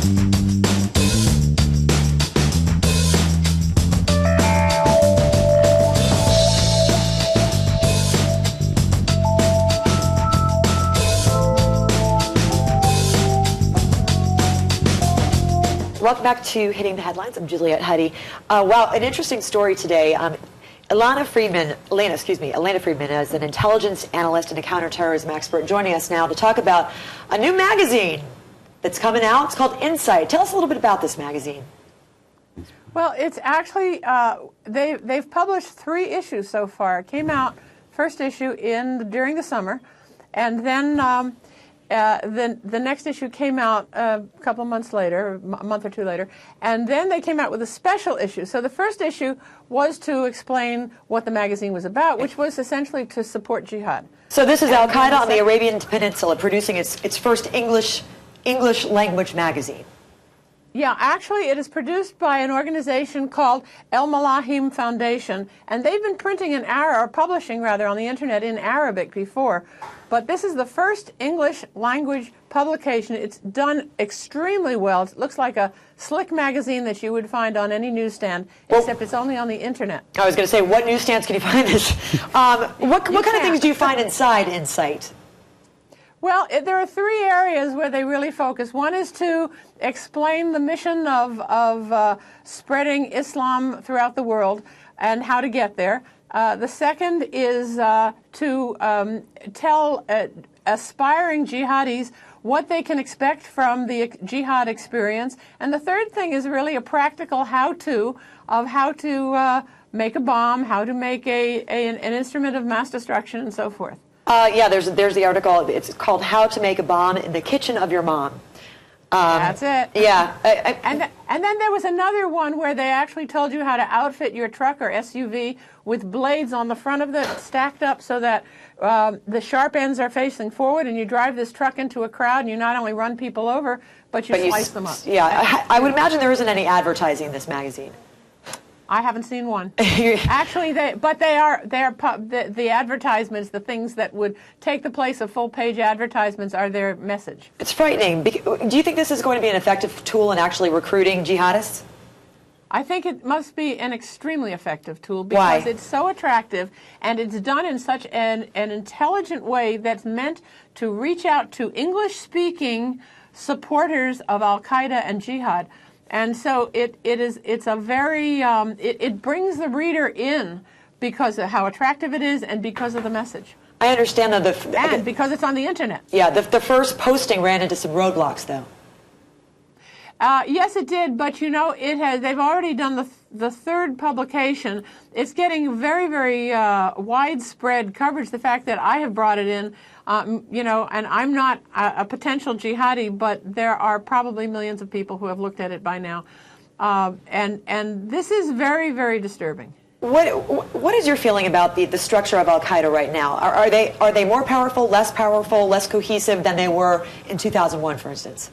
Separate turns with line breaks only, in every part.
Welcome back to Hitting the Headlines. I'm Juliette Huddy. Wow, an interesting story today. Ilana Friedman is an intelligence analyst and a counterterrorism expert, joining us now to talk about a new magazine that's coming out. It's called Insight. Tell us a little bit about this magazine.
Well, it's actually, they've published 3 issues so far. It came out, first issue during the summer, and then the next issue came out a couple of months later, a month or 2 later, and then they came out with a special issue. So the first issue was to explain what the magazine was about, which was essentially to support jihad.
So this is Al-Qaeda on the Arabian Peninsula producing its first English language magazine.
Yeah, actually it is produced by an organization called El Malahim Foundation, and they've been printing in Arabic, or publishing rather, on the internet in Arabic before. But this is the first English language publication. It's done extremely well. It looks like a slick magazine that you would find on any newsstand, except it's only on the internet.
I was going to say, what newsstands can you find this? What kind of things do you find inside Insight?
Well, there are 3 areas where they really focus. One is to explain the mission of spreading Islam throughout the world and how to get there. The second is to tell aspiring jihadis what they can expect from the jihad experience. And the third thing is really a practical how-to of how to make a bomb, how to make an instrument of mass destruction, and so forth.
Yeah, there's the article. It's called "How to Make a Bomb in the Kitchen of Your Mom."
That's it.
Yeah.
And then there was another one where they actually told you how to outfit your truck or SUV with blades on the front of it stacked up so that the sharp ends are facing forward, and you drive this truck into a crowd and you not only run people over, but you slice them up.
Yeah, I would imagine there isn't any advertising in this magazine.
I haven't seen one. Actually, the advertisements, the things that would take the place of full-page advertisements, are their message. It's
frightening. Do you think this is going to be an effective tool in actually recruiting jihadists?
I think it must be an extremely effective tool because
Why?
It's so attractive and it's done in such an intelligent way that's meant to reach out to English-speaking supporters of Al-Qaeda and jihad. And so it brings the reader in because of how attractive it is and because of the message.
I understand that
and because it's on the internet.
Yeah, the first posting ran into some roadblocks, though.
Yes, it did, but you know, they've already done the 3rd publication. It's getting very, very widespread coverage. The fact that I have brought it in, you know, and I'm not a potential jihadi, but there are probably millions of people who have looked at it by now, and this is very, very disturbing.
What is your feeling about the structure of Al-Qaeda right now? Are they more powerful, less cohesive than they were in 2001, for instance?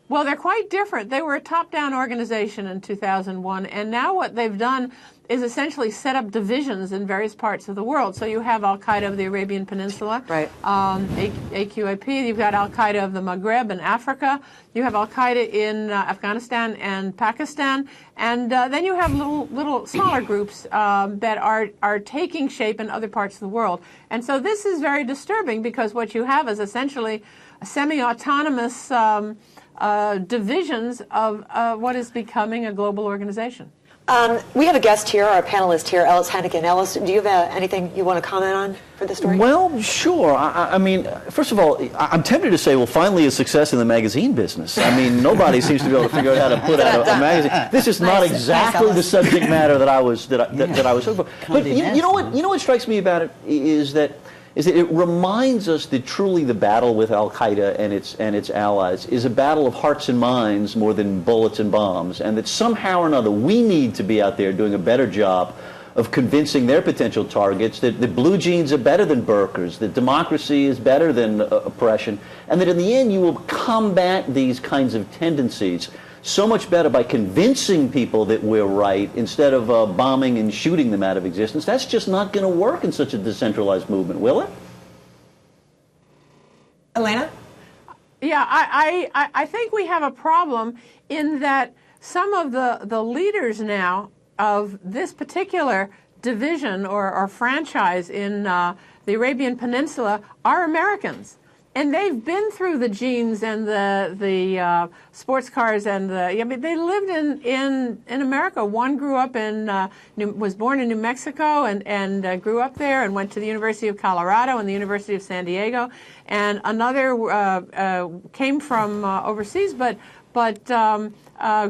Well, they're quite different. They were a top-down organization in 2001, and now what they've done is essentially set up divisions in various parts of the world. So you have Al-Qaeda of the Arabian Peninsula,
right.
AQAP, you've got Al-Qaeda of the Maghreb and Africa, you have Al-Qaeda in Afghanistan and Pakistan, and then you have little smaller groups that are taking shape in other parts of the world. And so this is very disturbing because what you have is essentially a semi-autonomous divisions of what is becoming a global organization.
We have a guest here, our panelist here, Ellis Hennigan. Ellis, do you have anything you want to comment on for the story?
Well, sure. I mean, first of all, I'm tempted to say, well, finally a success in the magazine business. I mean, nobody seems to be able to figure out how to put out a magazine. This is not exactly the subject matter that I was looking for. But you know what strikes me about it is that it reminds us that truly the battle with Al-Qaeda and its allies is a battle of hearts and minds more than bullets and bombs, and that somehow or another we need to be out there doing a better job of convincing their potential targets that blue jeans are better than burqas, that democracy is better than oppression, and that in the end you will combat these kinds of tendencies so much better by convincing people that we're right instead of bombing and shooting them out of existence. That's just not going to work in such a decentralized movement, will it?
Ilana?
Yeah, I think we have a problem in that some of the leaders now of this particular division or franchise in the Arabian Peninsula are Americans. And they've been through the jeans and the sports cars and I mean, they lived in America. One grew up was born in New Mexico and grew up there and went to the University of Colorado and the University of San Diego. And another came from overseas, but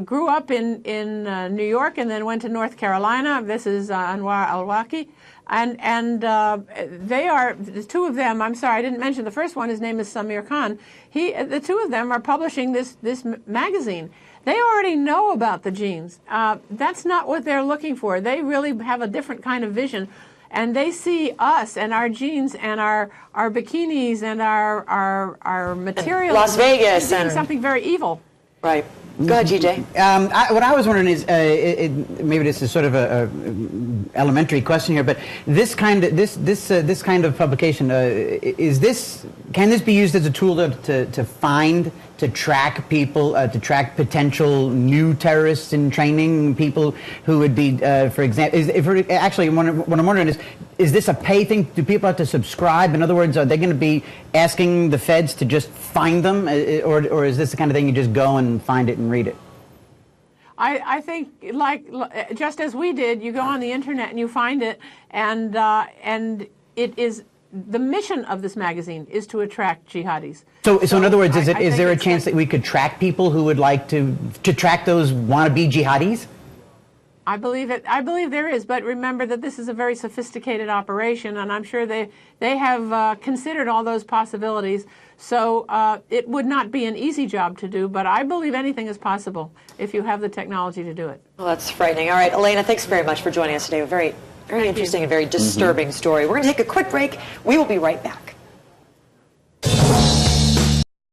grew up in New York and then went to North Carolina. This is Anwar al-Awlaki. And they are, the two of them, I'm sorry, I didn't mention the first one, his name is Samir Khan. The two of them are publishing this magazine. They already know about the genes. That's not what they're looking for. They really have a different kind of vision. And they see us and our jeans and our bikinis and our materials.
Las Vegas.
And something very evil.
Right. Go ahead, GJ.
What I was wondering is, maybe this is sort of a elementary question here, but this kind of publication can this be used as a tool to track people, to track potential new terrorists in training, people who would be, for example, what I'm wondering is this a pay thing? Do people have to subscribe? In other words, are they going to be asking the feds to just find them, or is this the kind of thing you just go and find it and read it?
I think, just as we did, you go on the internet and you find it, and it is the mission of this magazine is to attract jihadis. So in other words, is there a chance that we could track people who would like to track those wannabe jihadis? I believe it. I believe there is, but remember that this is a very sophisticated operation, and I'm sure they have considered all those possibilities. So it would not be an easy job to do, but I believe anything is possible if you have the technology to do it.
Well, that's frightening. All right, Ilana, thanks very much for joining us today. A very interesting and very disturbing story. We're going to take a quick break. We will be right back.